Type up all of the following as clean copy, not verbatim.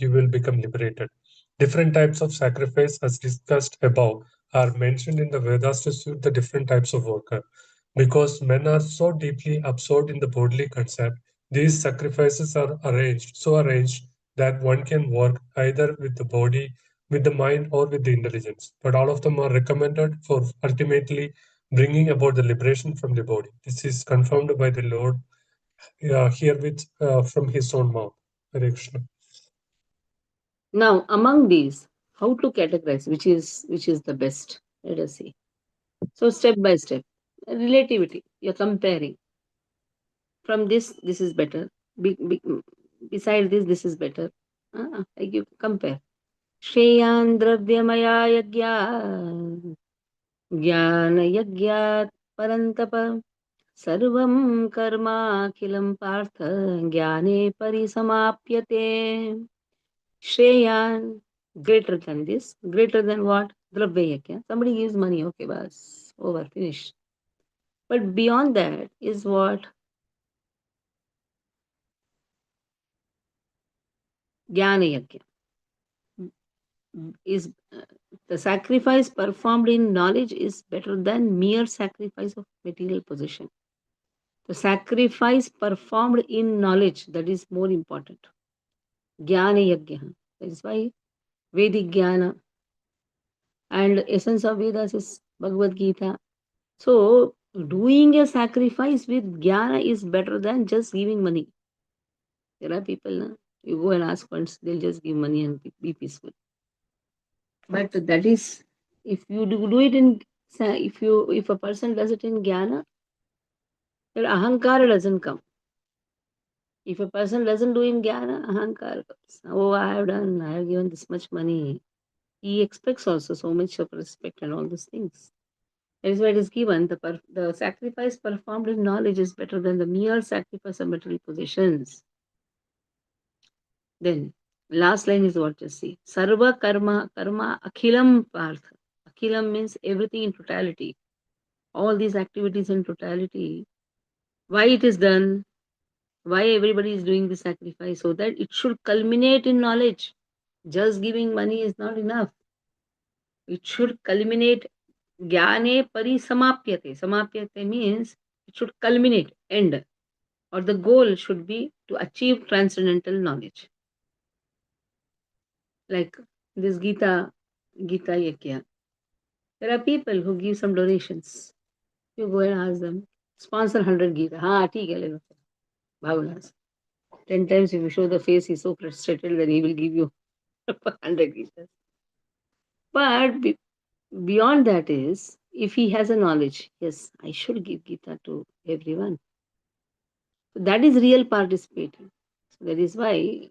you will become liberated. Different types of sacrifice, as discussed above, are mentioned in the Vedas to suit the different types of worker. Because men are so deeply absorbed in the bodily concept, these sacrifices are arranged that one can work either with the body, with the mind, or with the intelligence. But all of them are recommended for ultimately bringing about the liberation from the body. This is confirmed by the Lord herewith from his own mouth. Hare Krishna. Now, among these, how to categorize which is the best? Let us see. So, step by step, relativity. You're comparing. From this is better. Beside this is better. Like you compare. Shreyan dravyamaya yagya ज्ञान यज्ञात् परन्तप सर्वं कर्माखिलं पार्थ ज्ञाने परिसमाप्यते श्रेयान् greater than this, greater than what? Dravya yajna. Somebody gives money, okay, bas, over, finish. But beyond that is what? Jnana yajna. Is the sacrifice performed in knowledge is better than mere sacrifice of material possession. The sacrifice performed in knowledge, that is more important. Jnana yajna. That is why Vedic jnana and essence of Vedas is Bhagavad Gita. So doing a sacrifice with jnana is better than just giving money. There are people, na, you go and ask once, they'll just give money and be peaceful. But that is, if you do it in, if a person does it in jnana, then ahankara doesn't come. If a person doesn't do in jnana, ahankara comes. Oh, I have done, I have given this much money. He expects also so much of respect and all those things. That is why it is given. The sacrifice performed in knowledge is better than the mere sacrifice of material possessions. Then, last line is what you see. Sarva karma akhilam partha. Akhilam means everything in totality. All these activities in totality. Why it is done? Why everybody is doing the sacrifice? So that it should culminate in knowledge. Just giving money is not enough. It should culminate. Jnane parisamapyate. Samapyate means it should culminate, end, or the goal should be to achieve transcendental knowledge. Like this Gita Yakya. There are people who give some donations. You go and ask them, sponsor 100 Gita. Ha, theek hai, le lo. Bhavanas. 10 times if you show the face, he's so frustrated that he will give you 100 Gitas. But beyond that is, if he has a knowledge, yes, I should give Gita to everyone. So that is real participating. So that is why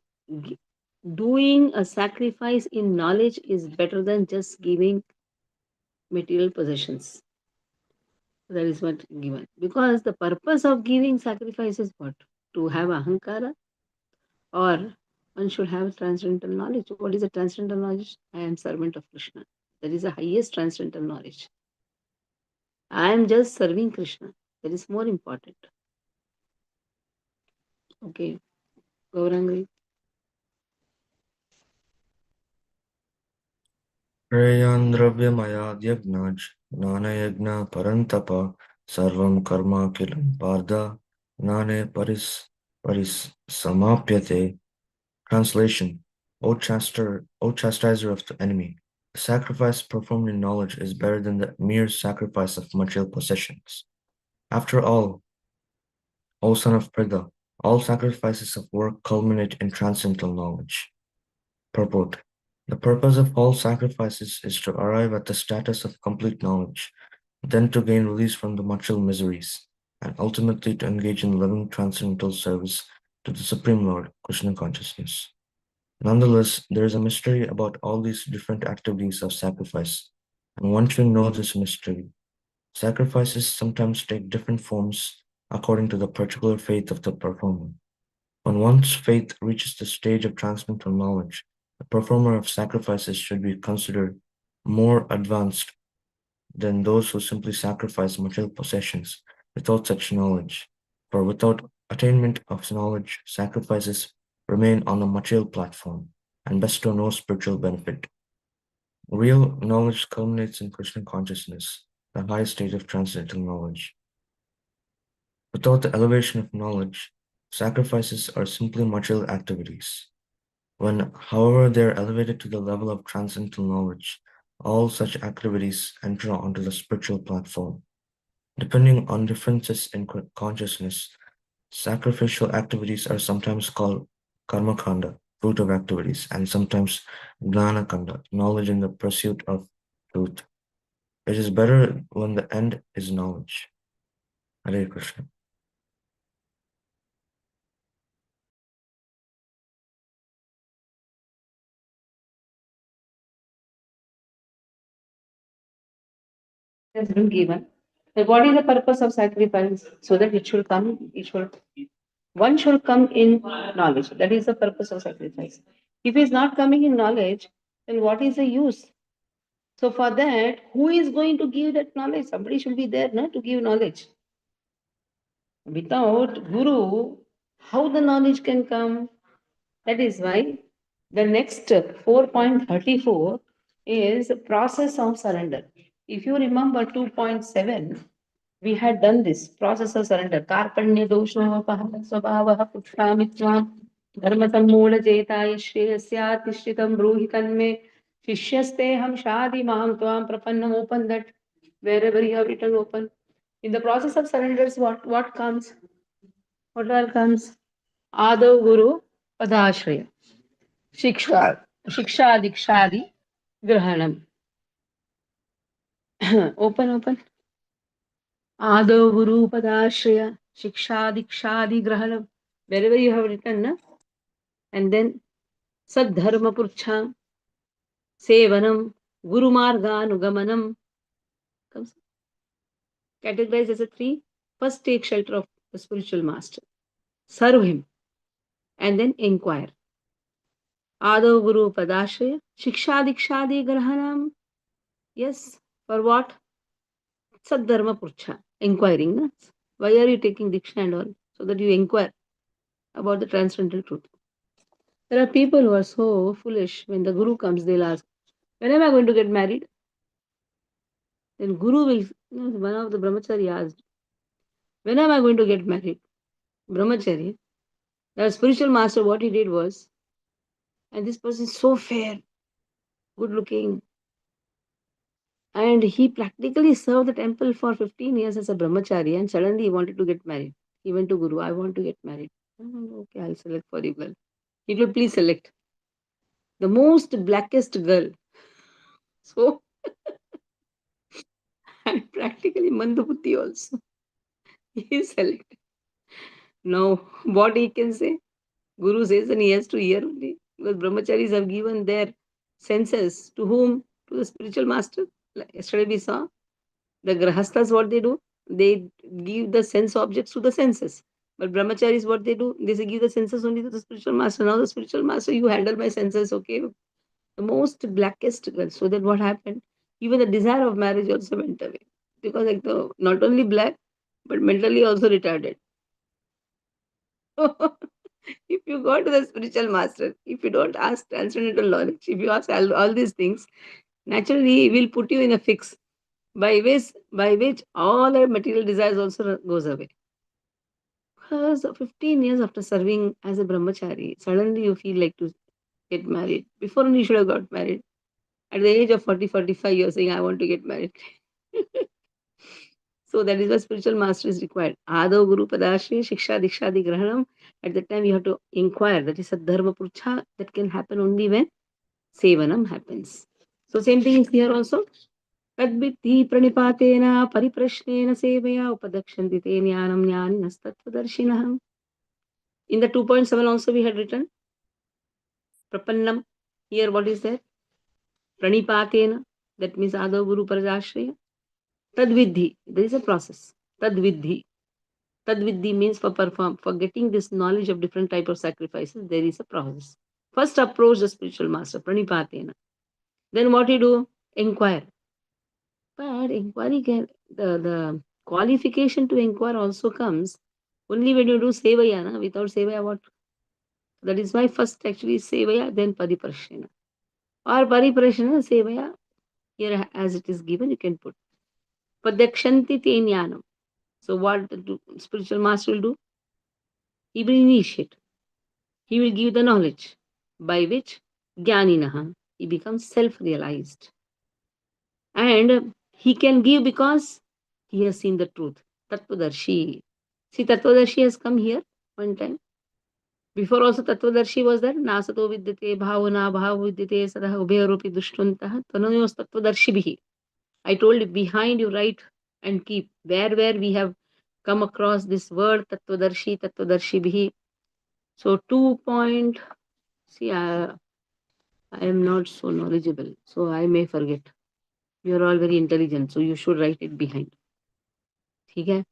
doing a sacrifice in knowledge is better than just giving material possessions. That is what given. Because the purpose of giving sacrifice is what? To have ahankara, or one should have transcendental knowledge. What is a transcendental knowledge? I am servant of Krishna. That is the highest transcendental knowledge. I am just serving Krishna. That is more important. Okay, Gaurangi. Shreyan dravyamayadyajnaj gnanayajna parantapa sarvam karma kilam parda gnane paris samapyate. Translation: O chastiser of the enemy, the sacrifice performed in knowledge is better than the mere sacrifice of material possessions. After all, O son of Prida, all sacrifices of work culminate in transcendental knowledge. Purport: the purpose of all sacrifices is to arrive at the status of complete knowledge, then to gain release from the material miseries, and ultimately to engage in loving transcendental service to the Supreme Lord, Krishna consciousness. Nonetheless, there is a mystery about all these different activities of sacrifice, and one should know this mystery. Sacrifices sometimes take different forms according to the particular faith of the performer. When one's faith reaches the stage of transcendental knowledge, the performer of sacrifices should be considered more advanced than those who simply sacrifice material possessions without such knowledge. For without attainment of knowledge, sacrifices remain on the material platform. and bestow no spiritual benefit. Real knowledge culminates in Krishna consciousness, the highest stage of transcendental knowledge. Without the elevation of knowledge, sacrifices are simply material activities. When, however, they are elevated to the level of transcendental knowledge, all such activities enter onto the spiritual platform. Depending on differences in consciousness, sacrificial activities are sometimes called karma kanda, fruit of activities, and sometimes gnana kanda, knowledge in the pursuit of truth. It is better when the end is knowledge. Hare Krishna. Has been given. But what is the purpose of sacrifice? So that it should come, one should come in knowledge. That is the purpose of sacrifice. If he is not coming in knowledge, then what is the use? So for that, who is going to give that knowledge? Somebody should be there, no, to give knowledge. Without Guru, how the knowledge can come? That is why the next 4.34 is process of surrender. If you remember 2.7, we had done this process of surrender. Karpanya dosho swabhavaha pushpamitvam dharma sammoola jetaya shreyasya tishritam bruhi tanme shishyaste ham shadi maham tvam prapannam. Open that wherever you have written open. In the process of surrenders, what comes? What all comes? Adav Guru Padashraya. Shiksha Dikshadi Grahanam. Open. Adav Guru Padashraya. Shiksha Dikshadi Grahanam. Wherever you have written, na? And then Sadharma Purcham. Sevanam. Guru Marganugamanam. Comes categorized as a three. First, take shelter of the spiritual master. Serve him. And then inquire. Adav Guru Padashraya. Shiksha Dikshadi Grahanam. Yes. For what? Sadharma Purcha. Inquiring. Na? Why are you taking Diksha and all? So that you inquire about the transcendental truth. There are people who are so foolish. When the Guru comes, they'll ask, when am I going to get married? Then Guru will, one of the brahmachari asked, when am I going to get married? Brahmachari. The spiritual master, what he did was, and this person is so fair, good looking, and he practically served the temple for 15 years as a brahmachari, and suddenly he wanted to get married. He went to Guru, I want to get married. Okay, I'll select for you, girl. He will please select the most blackest girl. So, and practically Mandabuddhi also. He selected. Now, what he can say? Guru says, and he has to hear only. Because brahmacharis have given their senses to whom? To the spiritual master. Like yesterday we saw the grahasthas, what they do? They give the sense objects to the senses. But brahmacharis, what they do? They say, give the senses only to the spiritual master. Now, the spiritual master, you handle my senses, okay? The most blackest girl. So that what happened? Even the desire of marriage also went away. Because like the not only black, but mentally also retarded. If you go to the spiritual master, if you don't ask transcendental knowledge, if you ask all these things, naturally he will put you in a fix by which all the material desires also goes away. Because 15 years after serving as a brahmachari, suddenly you feel like to get married. Before only you should have got married. At the age of 40, 45, you're saying, I want to get married. So that is why spiritual master is required. Adav Guru Padashri Shiksha Dikshadi Grahanam. At that time you have to inquire. That is a dharma purcha that can happen only when sevanam happens. So same thing is here also. Tadviddhi pranipatena pariprashnena sevaya upadakshanti te jnanam jnaninas tattvadarshinaha. In the 2.7 also we had written prapannam. Here what is there? Pranipatena. That means Adav Guru Padashri. Tadviddhi. There is a process. Tadviddhi. Tadviddhi means for getting this knowledge of different type of sacrifices, there is a process. First approach the spiritual master, pranipatena. Then what you do? Inquire. But inquiry the qualification to inquire also comes only when you do sevaya. Without sevaya, what? That is why first actually Sevaya, then Pariprashana. Or Pariprashana, Sevaya, here as it is given, you can put. Padakshanti te jnanam. So what the spiritual master will do? He will initiate. He will give the knowledge by which Jnaninaha, he becomes self-realized. And he can give because he has seen the truth. Tattvadarshi. See, Tattvadarshi has come here one time. Before also Tattvadarshi was there. Nasato vidyate bhavana bhav vidyate sadah ubhayaropi dushtvantaha tanayos Tattvadarshibhi. I told you, behind you write and keep. Where we have come across this word Tattvadarshi, Tattvadarshibhi. So 2 point, see, I am not so knowledgeable, so I may forget. You are all very intelligent, so you should write it behind. Okay?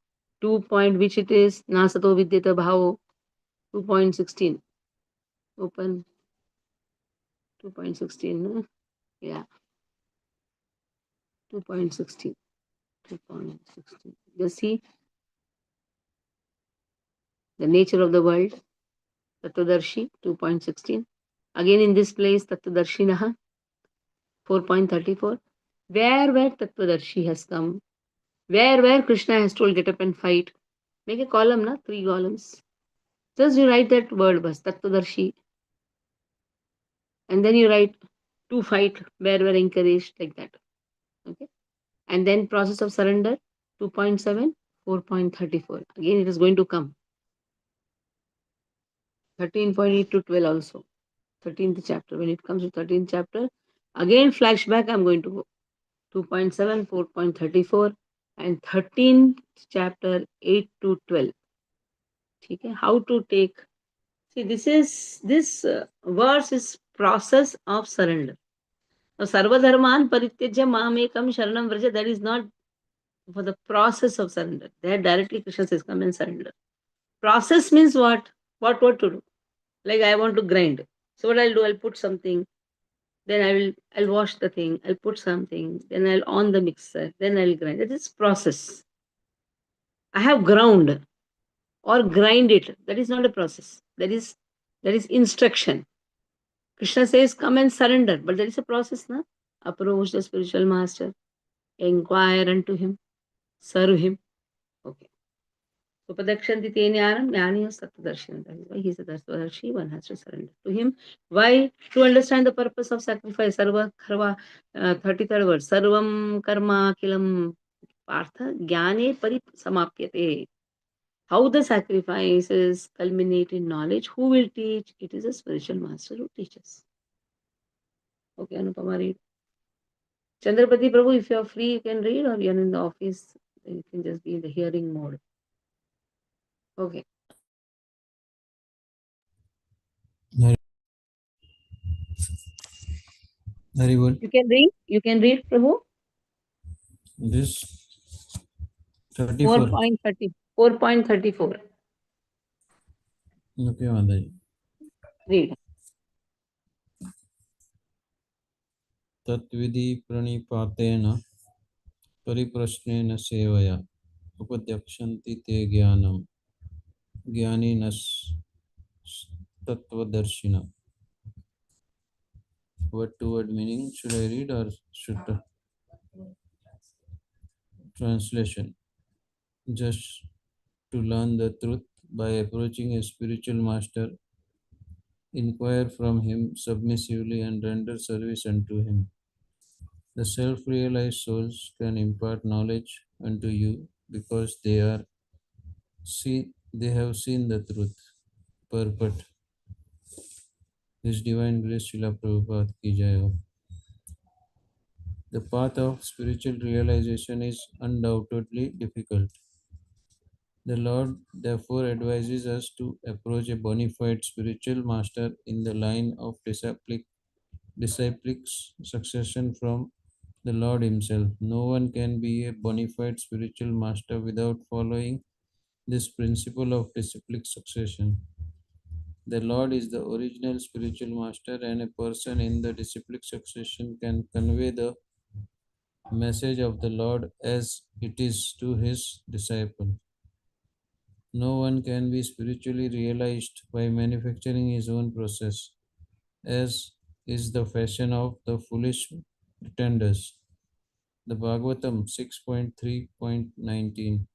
2 point, which it is, Nasato Vidyata Bhavo, 2.16. Open 2.16. No? Yeah, 2.16. 2.16. Just see the nature of the world, Tattvadarshi, 2.16. Again in this place, Tattvadarshinaha, 4.34. Where Tattvadarshi has come, where Krishna has told, get up and fight. Make a column, na? 3 columns. Just you write that word, bas, Tattvadarshi. And then you write to fight, where encouraged, like that. Okay. And then process of surrender, 2.7, 4.34. Again, it is going to come. 13.8 to 12 also. 13th chapter. When it comes to 13th chapter, again flashback, I'm going to go. 2.7, 4.34, and 13th chapter, 8 to 12. Okay. How to take. See, this verse is process of surrender. Now, Sarvadharman Parityajya Mamekam Sharanam Vraja, that is not for the process of surrender. There directly Krishna says, come and surrender. Process means what? What to do? Like I want to grind. So what I'll do, I'll put something, then I'll wash the thing, I'll put something, then I'll on the mixer, then I'll grind. That is process. I have ground or grind it. That is not a process. That is instruction. Krishna says, come and surrender. But there is a process, na? Approach the spiritual master, inquire unto him, serve him. Okay. So Padakshanti te jnanam, jnani is Tattvadarshina. That is why he is a Tattvadarshi, one has to surrender to him. Why? To understand the purpose of sacrifice. Sarva Kharva, 33rd verse. Sarvam karma kilam partha jnane parisamapyate. How the sacrifices culminate in knowledge. Who will teach? It is a spiritual master who teaches. Okay, Anupama, read. Chandrapati Prabhu, if you are free, you can read, or you are in the office, then you can just be in the hearing mode. Okay. Very good. You can read. You can read, Prabhu. This 34. 4.30. 4.34. Okay, Mataji. Read. तत्विधि प्रणिपातेन परिप्रश्नेन सेवया उपद्यक्षन्ति ते ज्ञानं ज्ञानिनस्तत्त्वदर्शिनः. Word to word meaning should I read or should translation? Just to learn the truth by approaching a spiritual master, inquire from him submissively and render service unto him. The self-realized souls can impart knowledge unto you because they have seen the truth. Purport. His Divine Grace Srila Prabhupada ki jai ho. The path of spiritual realization is undoubtedly difficult. The Lord therefore advises us to approach a bona fide spiritual master in the line of disciplic succession from the Lord Himself. No one can be a bona fide spiritual master without following this principle of disciplic succession. The Lord is the original spiritual master, and a person in the disciplic succession can convey the message of the Lord as it is to his disciple. No one can be spiritually realized by manufacturing his own process, as is the fashion of the foolish pretenders. The Bhagavatam 6.3.19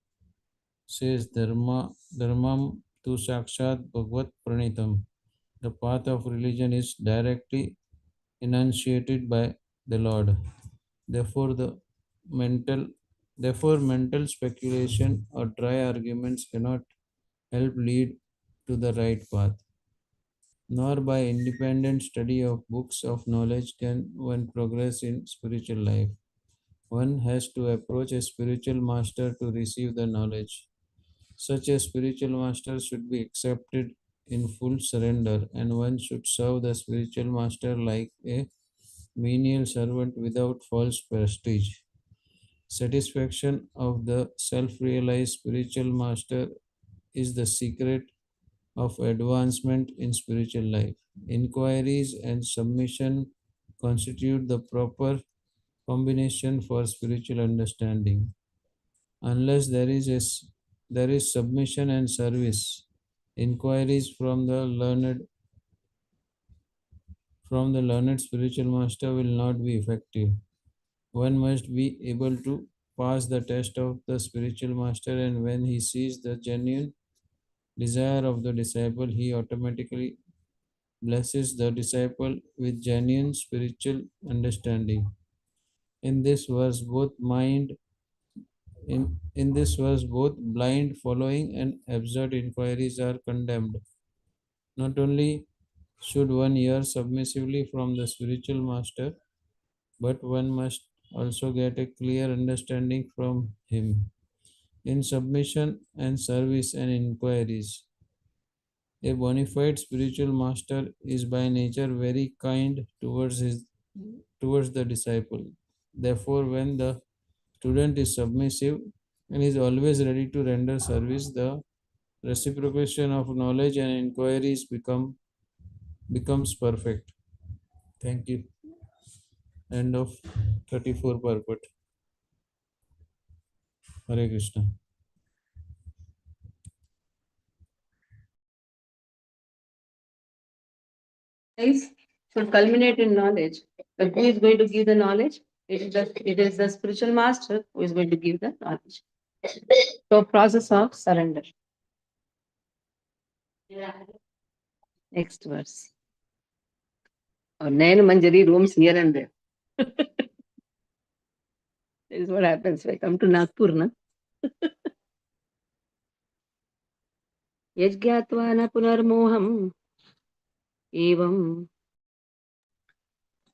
says Dharmam tu Sakshat Bhagavad Pranitam. The path of religion is directly enunciated by the Lord. Therefore, mental mental speculation or dry arguments cannot help lead to the right path. Nor by independent study of books of knowledge can one progress in spiritual life. One has to approach a spiritual master to receive the knowledge. Such a spiritual master should be accepted in full surrender, and one should serve the spiritual master like a menial servant without false prestige. Satisfaction of the self realized spiritual master is the secret of advancement in spiritual life. Inquiries and submission constitute the proper combination for spiritual understanding. Unless there is submission and service, inquiries from the learned spiritual master will not be effective. One must be able to pass the test of the spiritual master, and when he sees the genuine desire of the disciple, he automatically blesses the disciple with genuine spiritual understanding. In this verse, both blind following and absurd inquiries are condemned. Not only should one hear submissively from the spiritual master, but one must also get a clear understanding from him. In submission and service and inquiries, a bona fide spiritual master is by nature very kind towards the disciple. Therefore, when the student is submissive and is always ready to render service, the reciprocation of knowledge and inquiries becomes perfect. Thank you. End of 34 purport. Hare Krishna. Life should culminate in knowledge. But who is going to give the knowledge? It is the spiritual master who is going to give the knowledge. So, process of surrender. Next verse. Or Nayan Manjari roams here and there. This is what happens when I come to Nagpur, na? Yajgyatva na punarmoham evam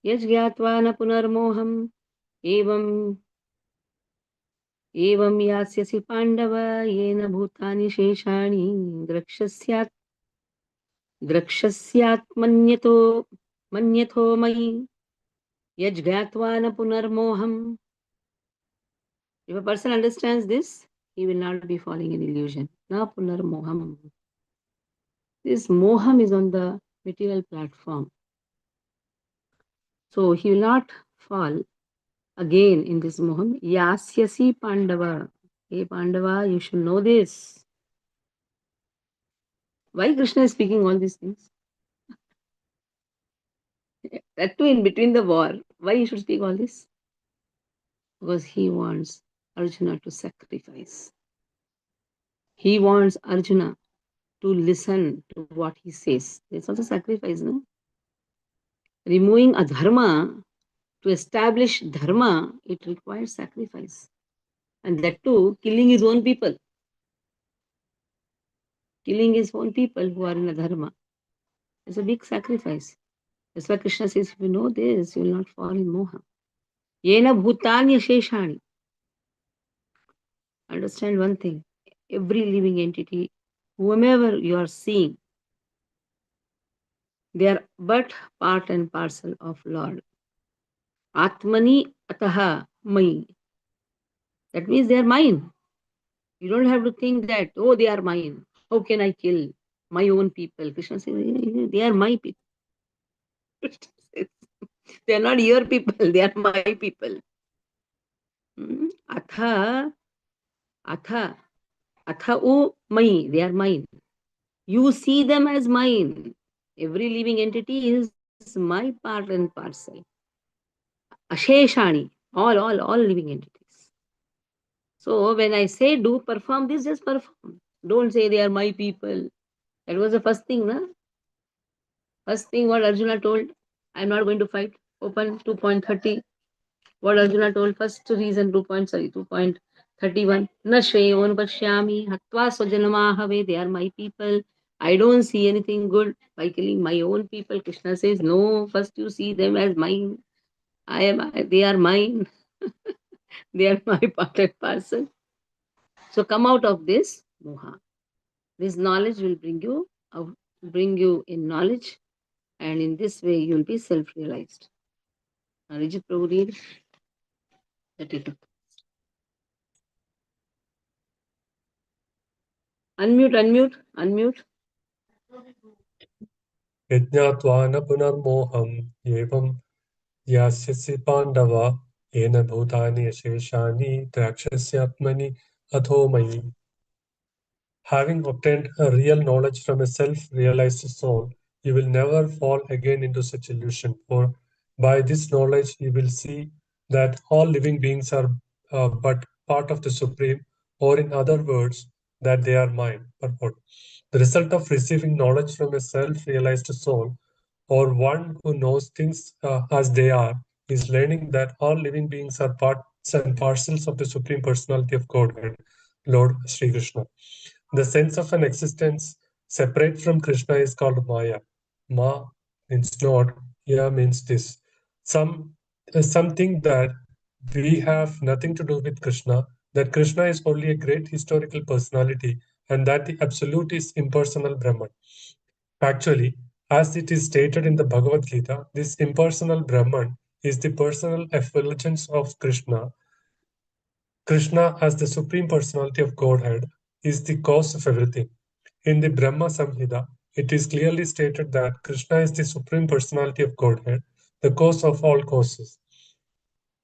यज्ञात्वा न पुनर्मोहम् एवं एवं यास्यसि पाण्डव येन भूतानि शेषाणि द्रक्ष्यस्यात्मन्यतो मन्यथो मयि यज्ञात्वा न पुनर्मोहम्. If a person understands this, he will not be falling in illusion. Na punarmoham. This moham is on the material platform. So he will not fall again in this moham. Yasyasi Pandava. Hey Pandava, you should know this. Why Krishna is speaking all these things? That too in between the war. Why he should speak all this? Because he wants Arjuna to sacrifice. He wants Arjuna to listen to what he says. It's also sacrifice, no? Removing adharma to establish dharma, it requires sacrifice. And that too, killing his own people. Killing his own people who are in adharma. It's a big sacrifice. That's why Krishna says, if you know this, you will not fall in moha. Yena bhutanya sheshani. Understand one thing. Every living entity, whomever you are seeing, they are but part and parcel of Lord. Atmani ataha mai. That means they are mine. You don't have to think that, oh, they are mine. How can I kill my own people? Krishna says, they are my people. They are not your people, they are my people. Atha, atha, Athau mai, they are mine. You see them as mine. Every living entity is my part and parcel. Asheshani, all living entities. So when I say do perform this, just perform. Don't say they are my people. That was the first thing, na? First thing what Arjuna told, I'm not going to fight. Open 2.30. What Arjuna told, first reason 2.31. Na shreyon pashyami hatva swajanamahave. They are my people. I don't see anything good by killing my own people. Krishna says, no, first you see them as mine. They are mine. They are my part and parcel. So come out of this moha. This knowledge will bring you in knowledge, and in this way you will be self-realized. Arijit Prabhu, read 32. Unmute. यज्ञात्वा न पुनर्मोहम् एवं यास्यसि पाण्डव येन भूतानि अशेषानि द्राक्षस्यात्मनि अथो मयि. Having obtained a real knowledge from a self-realized soul, you will never fall again into such illusion. For by this knowledge, you will see that all living beings are but part of the Supreme, or in other words, that they are mine. Purport. The result of receiving knowledge from a self-realized soul, or one who knows things as they are, is learning that all living beings are parts and parcels of the Supreme Personality of Godhead, Lord Sri Krishna. The sense of an existence separate from Krishna is called Maya. Ma means not, Ya means this. Something that we have nothing to do with Krishna, that Krishna is only a great historical personality, and that the Absolute is impersonal Brahman. Actually, as it is stated in the Bhagavad Gita, this impersonal Brahman is the personal effulgence of Krishna. Krishna, as the Supreme Personality of Godhead, is the cause of everything. In the Brahma Samhita, it is clearly stated that Krishna is the Supreme Personality of Godhead, the cause of all causes.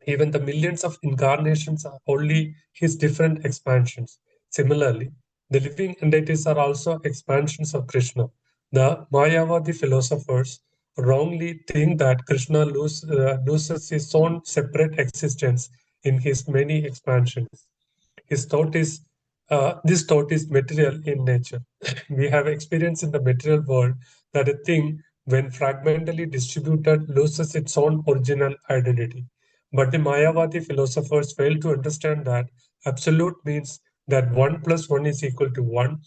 Even the millions of incarnations are only his different expansions. Similarly, the living entities are also expansions of Krishna. The Mayavadi philosophers wrongly think that Krishna loses his own separate existence in his many expansions. His thought is this thought is material in nature. We have experience in the material world that a thing, when fragmentally distributed, loses its own original identity. But the Mayavadi philosophers fail to understand that absolute means that 1 plus 1 is equal to 1,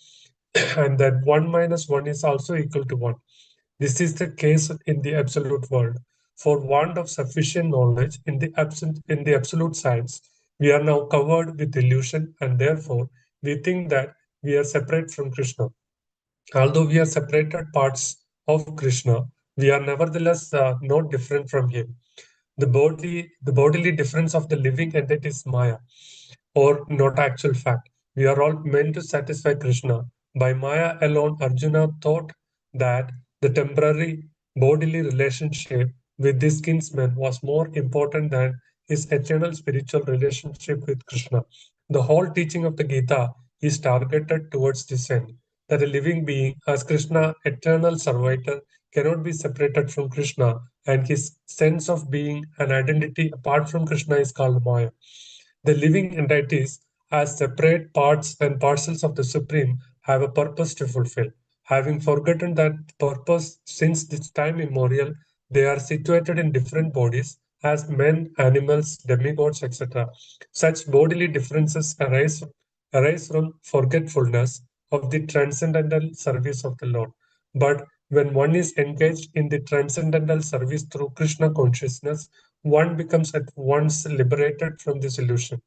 and that 1 minus 1 is also equal to 1. This is the case in the absolute world. For want of sufficient knowledge in the absolute science, we are now covered with illusion, and therefore we think that we are separate from Krishna. Although we are separated parts of Krishna, we are nevertheless not different from him. The bodily difference of the living entity is Maya, or not actual fact. We are all meant to satisfy Krishna. By Maya alone, Arjuna thought that the temporary bodily relationship with this kinsman was more important than his eternal spiritual relationship with Krishna. The whole teaching of the Gita is targeted towards this end, that a living being, as Krishna, eternal servitor, cannot be separated from Krishna, and his sense of being an identity apart from Krishna is called Maya. The living entities, as separate parts and parcels of the Supreme, have a purpose to fulfill. Having forgotten that purpose since this time immemorial, they are situated in different bodies as men, animals, demigods, etc. Such bodily differences arise from forgetfulness of the transcendental service of the Lord. But when one is engaged in the transcendental service through Krishna consciousness, one becomes at once liberated from this illusion.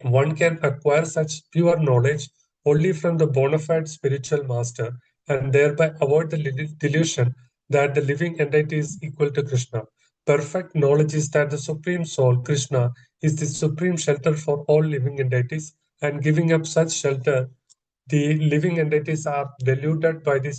One can acquire such pure knowledge only from the bona fide spiritual master, and thereby avoid the delusion that the living entity is equal to Krishna. Perfect knowledge is that the Supreme Soul, Krishna, is the supreme shelter for all living entities, and giving up such shelter, the living entities are deluded by the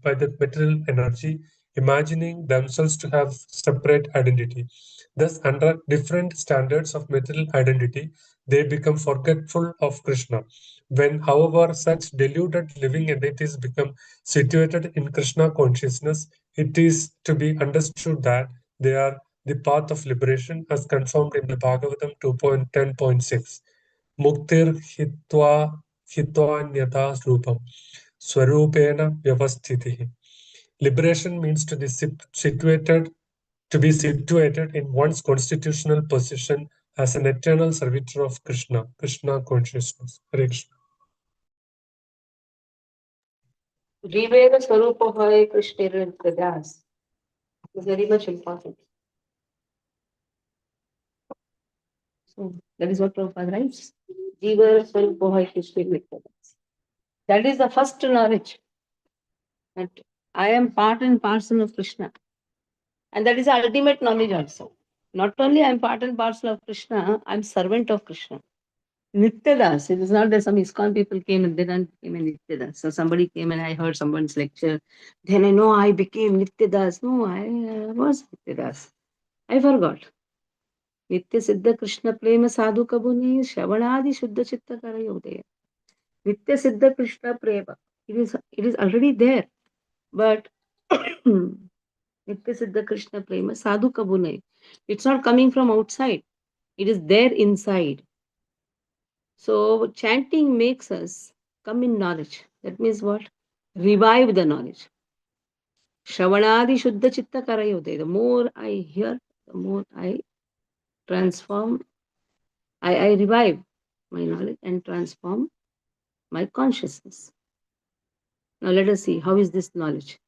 by the material energy imagining themselves to have separate identity. Thus, under different standards of material identity, they become forgetful of Krishna. When, however, such deluded living entities become situated in Krishna consciousness, it is to be understood that they are the path of liberation as confirmed in the Bhagavatam 2.10.6. Muktir hitva rupam swarupena vyavasthitihi. Liberation means to be situated in one's constitutional position as an eternal servitor of Krishna, Krishna consciousness. Hare Krishna. Rivera Sarupa Hare Krishna Kadas is very much important. So that is what Prabhupada writes. Rivera Sarupa Hare Krishna Kadas. That is the first knowledge. That I am part and parcel of Krishna. And that is the ultimate knowledge also. Not only I am part and parcel of Krishna, I am servant of Krishna. Nityadas. It is not that some ISKCON people came and then became a Nityadas. So somebody came and I heard someone's lecture. Then I know I became Nityadas. No, I was Nityadas. I forgot. Nitya Siddha Krishna Prema Sadhu Kabune Shravanadi Shuddha Chitta Karayodaya. Nitya Siddha Krishna Prema. It is already there. But Nitya Siddha Krishna Prema Sadhu Kabune. It's not coming from outside. It is there inside. So chanting makes us come in knowledge. That means what? Revive the knowledge. Shravanadi Shuddha Chitta Karayodaya. The more I hear, the more I transform, I revive my knowledge and transform my consciousness. Now let us see, how is this knowledge?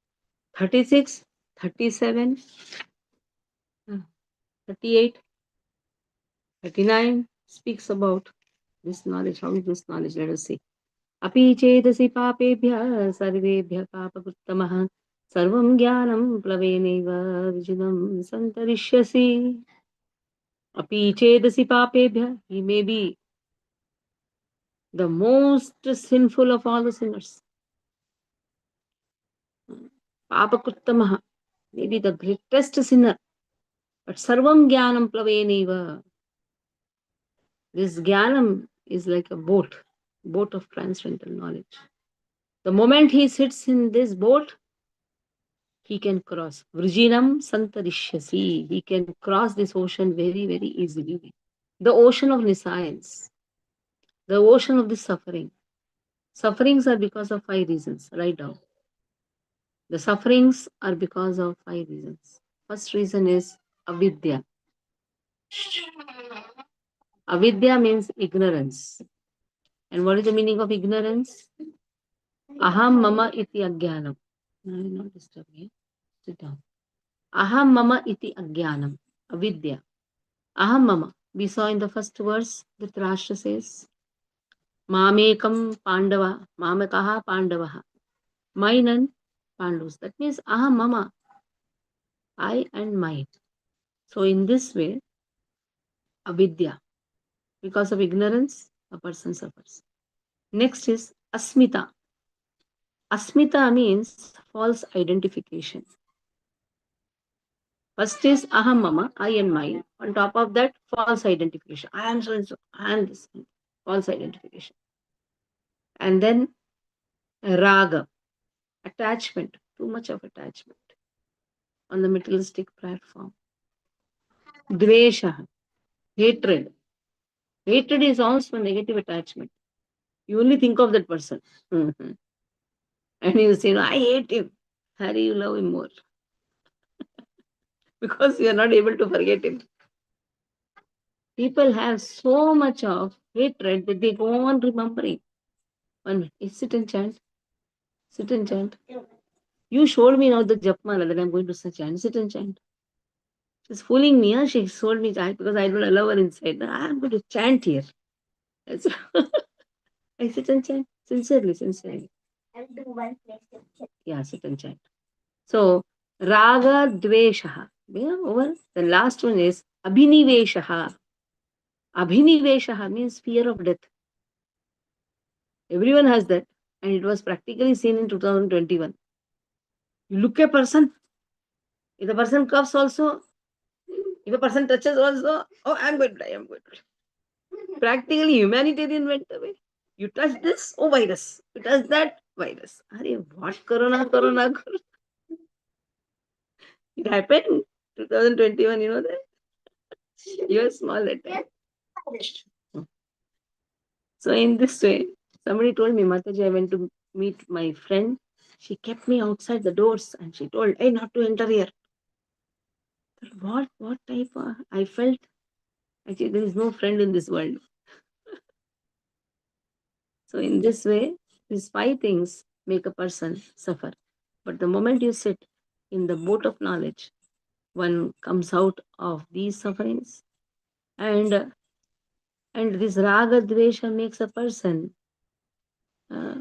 36, 37, 38, 39 speaks about this knowledge. How is this knowledge? Let us see. अपि चेदसि पापेभ्यः सर्वेभ्यः पापकृत्तमः सर्वं ज्ञानं प्लवेनैव विजुनं सन्तरिष्यसि. अपि चेदसि पापेभ्यः, he may be the most sinful of all the sinners. Papakuttamah, maybe the greatest sinner. But sarvam jnanam plaveneva. This jnanam is like a boat of transcendental knowledge. The moment he sits in this boat, he can cross. Vrijinam santarishyasi. He can cross this ocean very, very easily. The ocean of nescience. The ocean of the suffering. Sufferings are because of 5 reasons. Write down. The sufferings are because of 5 reasons. First reason is avidya. Avidya means ignorance. And what is the meaning of ignorance? Aham mama iti ajnanam. No, I will not disturb you. Sit down. Aham mama iti ajnanam. Avidya. Aham mama. We saw in the first verse, Dhritarashtra says, Mamekam Pandava, Mamakaha Pandavaha. Mine and Pandus. That means Aham mama. I and mine. So in this way, avidya. Because of ignorance, a person suffers. Next is asmita. Asmita means false identification. First is aham mama, I and mine. On top of that, false identification. I am so and so, I am this. False identification. And then raga, attachment, too much of attachment on the materialistic platform. Dvesha, hatred. Hatred is also a negative attachment. You only think of that person. And you say, no, I hate him. How do you love him more? Because you are not able to forget him. People have so much of hatred that they go on remembering. 1 minute, sit and chant. Sit and chant. You showed me now the japmala that I'm going to chant. Sit and chant. She's fooling me. Huh? She told me because I don't allow her inside. I'm going to chant here. I sit and chant. Sincerely. I'll do one place. Yeah, sit and chant. So, raga dveshaha. Yeah, over. The last one is abhiniveshaha. Abhiniveshaha means fear of death. Everyone has that. And it was practically seen in 2021. You look a person, If the person coughs also, if a person touches also, oh, I'm going to die, I'm going to die. Practically, humanitarian went away. You touch this, oh, virus. You touch that, virus. Arey, what corona, corona, corona? It happened 2021, you know that? You are small at that. So in this way, somebody told me, Mataji, I went to meet my friend. She kept me outside the doors and she told, hey, not to enter here. What type of, I felt, actually, there is no friend in this world. So in this way, these 5 things make a person suffer. But the moment you sit in the boat of knowledge, one comes out of these sufferings, and this raga dvesha makes a person uh,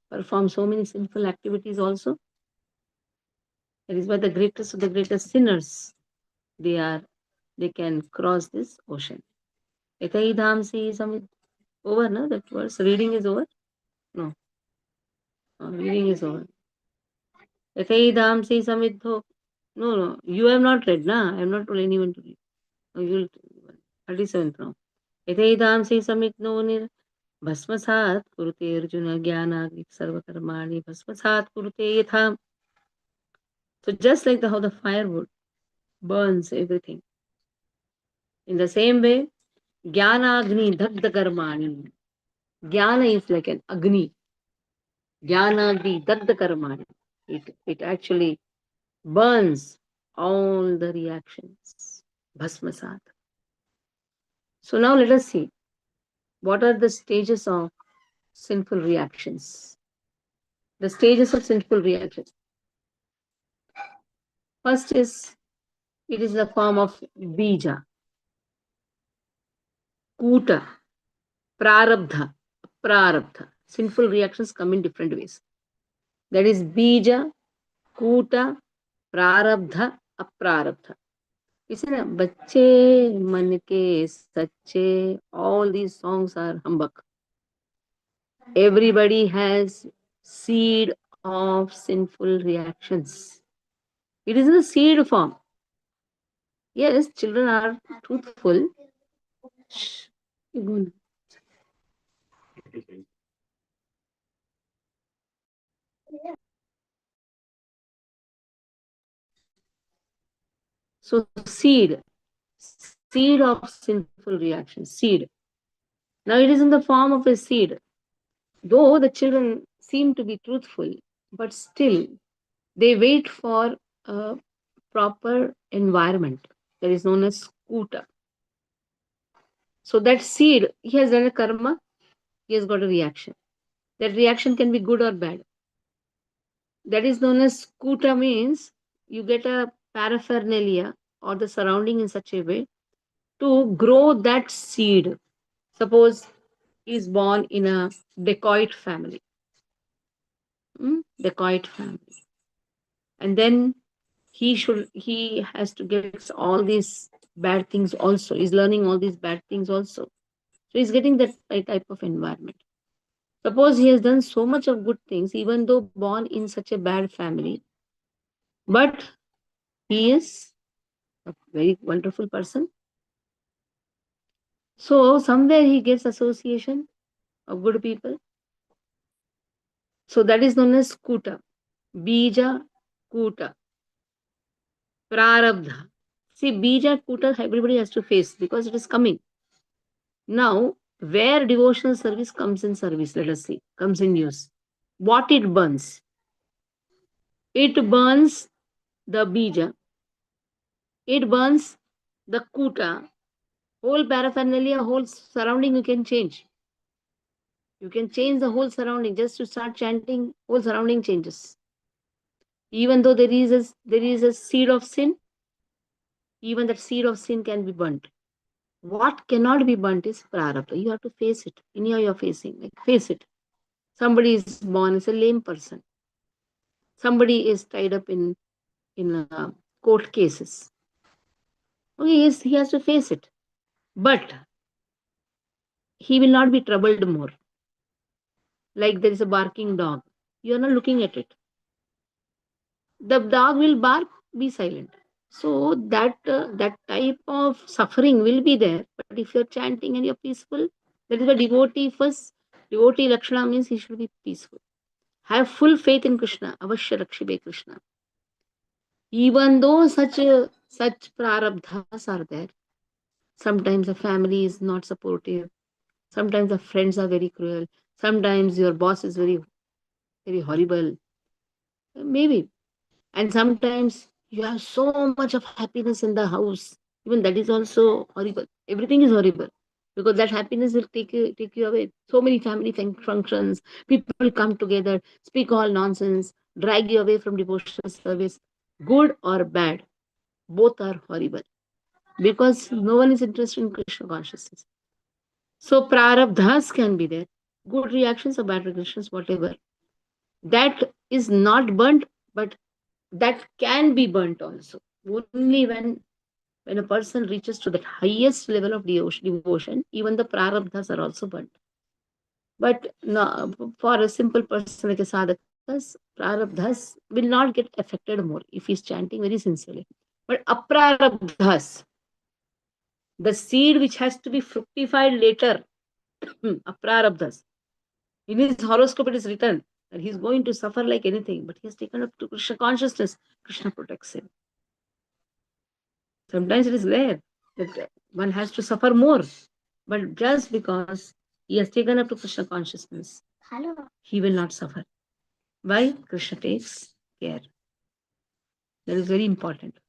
perform so many sinful activities also. That is why the greatest of the greatest sinners, they can cross this ocean. Etai dhamsi samit. Over, no? That verse. Reading is over? No. Reading is over. Etai dhamsi samitho. No. You have not read, na? I have not told anyone to read. No, you'll 37th now. Etai dhamsi samitno nir भस्मसात् कुरुते अर्जुन ज्ञानाग्नि सर्वकर्माणि भस्मसात् कुरुते यथा. So just like how the firewood burns everything, in the same way, Jnana-agni dagda karmani. Jnana is like an agni. Jnana-agni dagda karmani. It actually burns all the reactions. Bhasmasat. So now let us see what are the stages of sinful reactions. The stages of sinful reactions. First is, it is the form of bija, kuta, prarabdha, prarabdha. Sinful reactions come in different ways. That is bija, kuta, prarabdha, aprarabdha. You see, Bacche, Manke, Sache, all these songs are humbug. Everybody has seed of sinful reactions. It is in the seed form. Yes, children are truthful. Shh. You go now. So seed of sinful reaction, seed. Now it is in the form of a seed. Though the children seem to be truthful, but still they wait for a proper environment that is known as kuta. So that seed, he has done a karma, he has got a reaction. That reaction can be good or bad. That is known as kuta, means you get a paraphernalia or the surrounding in such a way to grow that seed. Suppose he is born in a dacoit family. Dacoit family. And then he has to get all these bad things also. He's learning all these bad things also. So he's getting that type of environment. Suppose he has done so much of good things, even though born in such a bad family, but he is a very wonderful person. So somewhere he gets association of good people. So that is known as kuta. Bija, kuta, prarabdha. See, bija, kuta, everybody has to face because it is coming. Now, where devotional service comes in service, let us see, comes in use. What it burns? It burns the bija. It burns the kuta. Whole paraphernalia, whole surrounding you can change. You can change the whole surrounding. Just to start chanting, whole surrounding changes. Even though there is a seed of sin, even that seed of sin can be burnt. What cannot be burnt is prarabdha. You have to face it. In here you are facing. Like, face it. Somebody is born as a lame person. Somebody is tied up in court cases. Okay, yes, he has to face it. But he will not be troubled more. Like there is a barking dog. You are not looking at it. The dog will bark, be silent. So that type of suffering will be there. But if you're chanting and you're peaceful, that is why devotee first. Devotee Lakshana means he should be peaceful. Have full faith in Krishna. Avashya Rakshibe Krishna. Even though such prarabdhas are there, sometimes the family is not supportive. Sometimes the friends are very cruel. Sometimes your boss is very horrible. Maybe. And sometimes you have so much of happiness in the house. Even that is also horrible. Everything is horrible. Because that happiness will take you away. So many family functions, people come together, speak all nonsense, drag you away from devotional service. Good or bad, both are horrible. Because no one is interested in Krishna consciousness. So prarabdhas can be there. Good reactions or bad reactions, whatever. That is not burnt, but that can be burnt also. Only when a person reaches to that highest level of devotion, even the prarabdhas are also burnt. But no, for a simple person like a sadhakas, prarabdhas will not get affected more if he's chanting very sincerely. But aprarabdhas, the seed which has to be fructified later, aprarabdhas. In his horoscope, it is written that he's going to suffer like anything, but he has taken up to Krishna consciousness. Krishna protects him. Sometimes it is there that one has to suffer more, but just because he has taken up to Krishna consciousness, he will not suffer. Why? Krishna takes care. That is very important.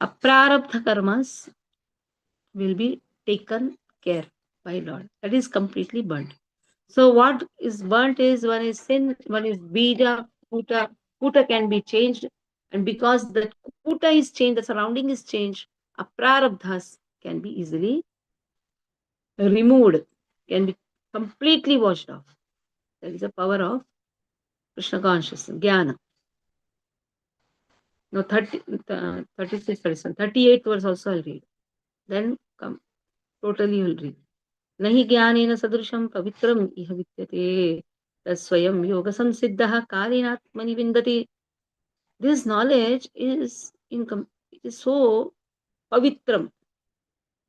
Aprarabdha karmas will be taken care by Lord. That is completely burnt. So what is burnt is one is sin, one is bija, kuta. Kuta can be changed, and because that kuta is changed, the surrounding is changed, aprarabdhas can be easily removed, can be completely washed off. That is the power of Krishna consciousness, jnana. Now 36, 38th verse also I'll read. Then come, totally you'll read. Nahi jnanena sadrusham pavitram iha vidyate tasvayam yoga samsiddha kalinatmani vindati. This knowledge is it is so pavitram,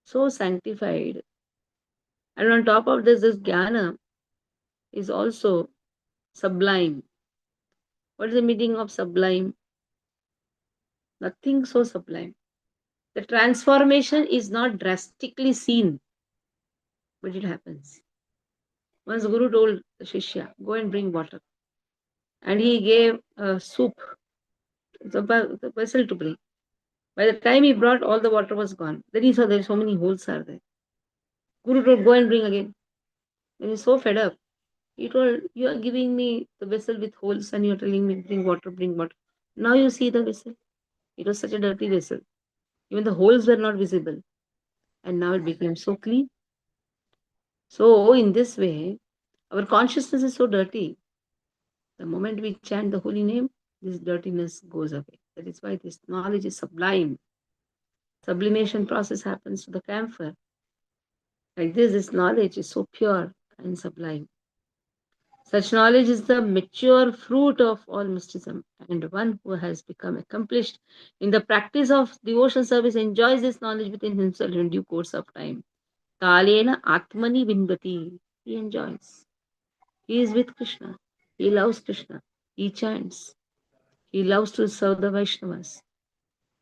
so sanctified. And on top of this jnana is also sublime. What is the meaning of sublime? Nothing so sublime. The transformation is not drastically seen, but it happens. Once Guru told the Shishya, go and bring water. And he gave a soup, the vessel to bring. By the time he brought, all the water was gone. Then he saw there so many holes are there. Guru told, go and bring again. Then he's so fed up. He told, you are giving me the vessel with holes and you're telling me, bring water, bring water. Now you see the vessel. It was such a dirty vessel. Even the holes were not visible. And now it became so clean. So in this way, our consciousness is so dirty. The moment we chant the holy name, this dirtiness goes away. That is why this knowledge is sublime. Sublimation process happens to the camphor. Like this knowledge is so pure and sublime. Such knowledge is the mature fruit of all mysticism, and one who has become accomplished in the practice of devotion service enjoys this knowledge within himself in due course of time. Kalena Atmani Vindati. He enjoys. He is with Krishna. He loves Krishna. He chants. He loves to serve the Vaishnavas.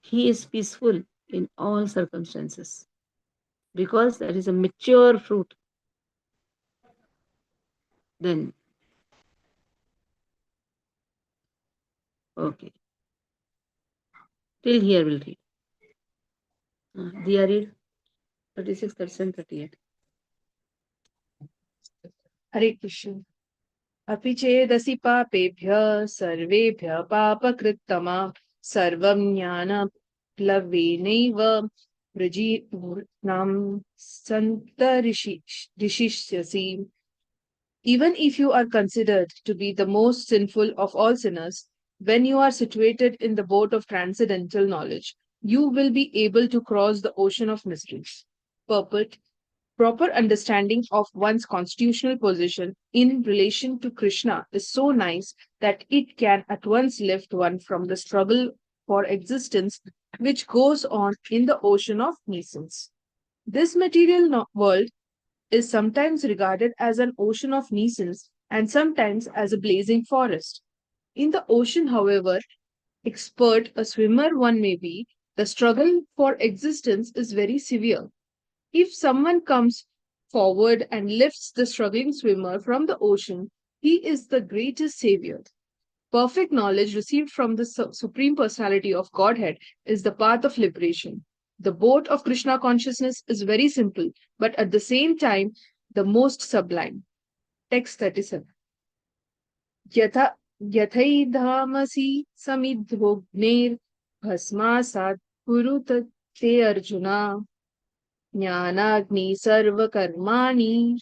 He is peaceful in all circumstances because that is a mature fruit. Then, okay. Till here we'll read. Diya read 36, 37, 38. Hare Krishna. अपि चेदसि पापेभ्यः सर्वेभ्यः पापकृत्तमा सर्वं ज्ञानप्लवेनैव वृजीनां सन्तरिषिष्यसि. Even if you are considered to be the most sinful of all sinners, when you are situated in the boat of transcendental knowledge, you will be able to cross the ocean of mysteries. Purport: proper understanding of one's constitutional position in relation to Krishna is so nice that it can at once lift one from the struggle for existence which goes on in the ocean of nescience. This material world is sometimes regarded as an ocean of nescience and sometimes as a blazing forest. In the ocean, however, expert a swimmer one may be, the struggle for existence is very severe. If someone comes forward and lifts the struggling swimmer from the ocean, he is the greatest savior. Perfect knowledge received from the Supreme Personality of Godhead is the path of liberation. The boat of Krishna consciousness is very simple, but at the same time, the most sublime. Text 37. यथा यथैधामसि समिद्धोऽग्नेर्भस्मासात् कुरुत ते अर्जुना ज्ञानाग्नि सर्वकर्माणि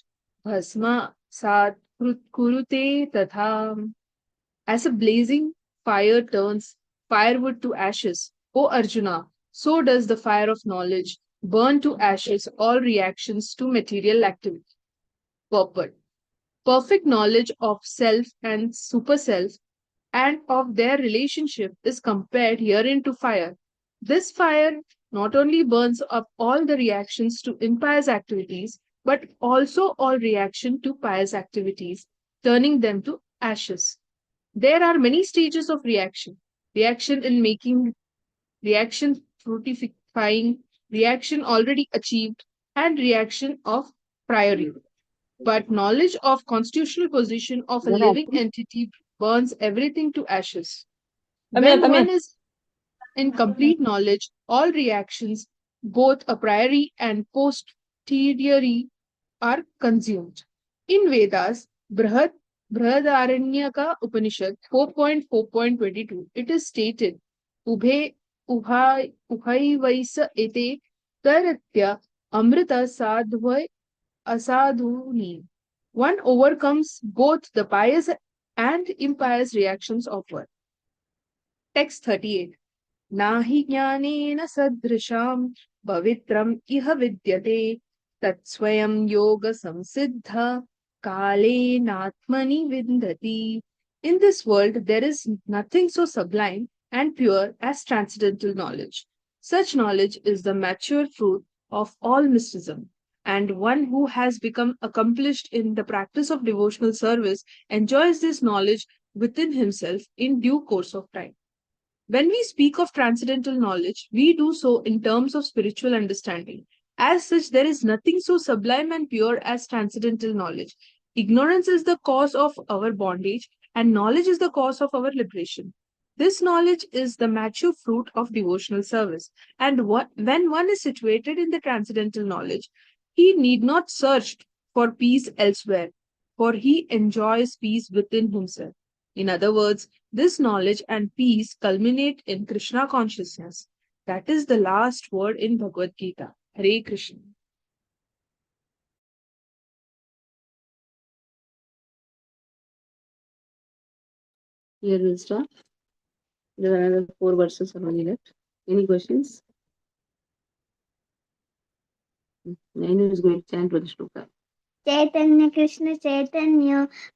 भस्मासात् कुरुते तथा. As a blazing fire turns firewood to ashes, O Arjuna, so does the fire of knowledge burn to ashes all reactions to material activity. Purport. Perfect knowledge of self and superself and of their relationship is compared herein to fire. This fire not only burns up all the reactions to impious activities, but also all reaction to pious activities, turning them to ashes. There are many stages of reaction: reaction in making, reaction fructifying, reaction already achieved, and reaction of priori. But knowledge of constitutional position of a living entity burns everything to ashes. When one is in complete knowledge, all reactions, both a priori and posteriori, are consumed. In Vedas, Brihadaranyaka Upanishad 4.4.22, it is stated, Ubhe Uhai Vaisa ete taratya amrita sadhvai asadhuni. One overcomes both the pious and impious reactions of one. Text 38. Nahi jnanena sadrisham pavitram iha vidyate tatsvayam yoga samsiddha kale natmani vindati. In this world, there is nothing so sublime and pure as transcendental knowledge. Such knowledge is the mature fruit of all mysticism, and one who has become accomplished in the practice of devotional service enjoys this knowledge within himself in due course of time. When we speak of transcendental knowledge, we do so in terms of spiritual understanding. As such, there is nothing so sublime and pure as transcendental knowledge. Ignorance is the cause of our bondage, and knowledge is the cause of our liberation. This knowledge is the mature fruit of devotional service, and when one is situated in the transcendental knowledge, he need not search for peace elsewhere, for he enjoys peace within himself. In other words, this knowledge and peace culminate in Krishna consciousness. That is the last word in Bhagavad Gita. Hare Krishna. Here we'll stop. There are another 4 verses only left. Any questions? Nainu is going to chant with Shloka. चैतन्य कृष्ण चैतन्य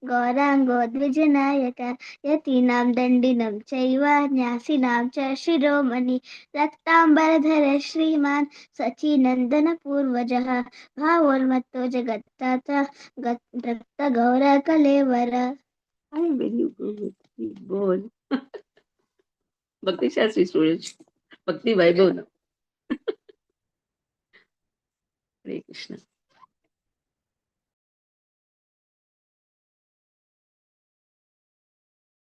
गौरांगो द्विजनायक यतीनां दण्डिनं चैव न्यासिनां च शिरोमणि रक्ताम्बरधर श्रीमान् Sachinandan पूर्वजः भावोन्मत्तो जगत्ताता रक्तगौरकलेवर. I very good. Bhakti Shastri students. Bhakti Vaibhav now. Hare Krishna.